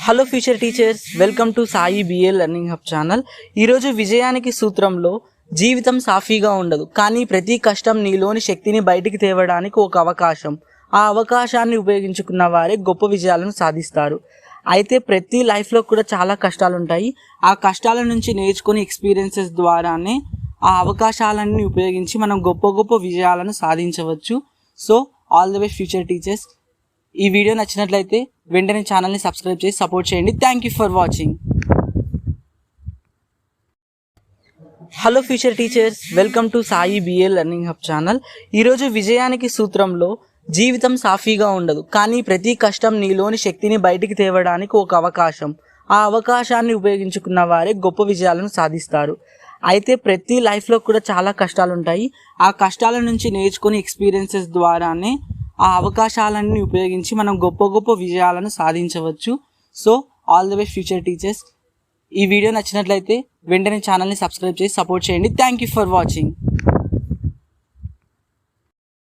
Hello future teachers, welcome to Sai BA learning hub channel. ఈరోజు విజయానికి సూత్రంలో జీవితం సాఫీగా ఉండదు, కానీ ప్రతి కష్టం నీలోని శక్తిని బయటికి తేవడానికి ఒక అవకాశం. ఆ అవకాశాన్ని ఉపయోగించుకున్న వారే గొప్ప విజయాలను సాధిస్తారు. అయితే ప్రతి లైఫ్లో కూడా చాలా కష్టాలు ఉంటాయి. ఆ కష్టాల నుంచి నేర్చుకుని ఎక్స్పీరియన్సెస్ ద్వారానే ఆ అవకాశాలన్నీ ఉపయోగించి మనం గొప్ప గొప్ప విజయాలను సాధించవచ్చు. So all the best future teachers. ఈ వీడియో నచ్చినట్లయితే వెంటనే ఛానల్ని సబ్స్క్రైబ్ చేసి సపోర్ట్ చేయండి. Thank you for watching. Hello future teachers, welcome to Sai BA learning hub channel. ఈరోజు విజయానికి సూత్రంలో జీవితం సాఫీగా ఉండదు, కానీ ప్రతి కష్టం నీలోని శక్తిని బయటికి తేవడానికి ఒక అవకాశం. ఆ అవకాశాన్ని ఉపయోగించుకున్న వారే గొప్ప విజయాలను సాధిస్తారు. అయితే ప్రతి లైఫ్లో కూడా చాలా కష్టాలు ఉంటాయి. ఆ కష్టాల నుంచి నేర్చుకుని ఎక్స్పీరియన్సెస్ ద్వారానే ఆ అవకాశాలన్నీ ఉపయోగించి మనం గొప్ప గొప్ప విజయాలను సాధించవచ్చు. So all the best future teachers. ఈ వీడియో నచ్చినట్లయితే వెంటనే ఛానల్ని సబ్స్క్రైబ్ చేసి సపోర్ట్ చేయండి. Thank you for watching.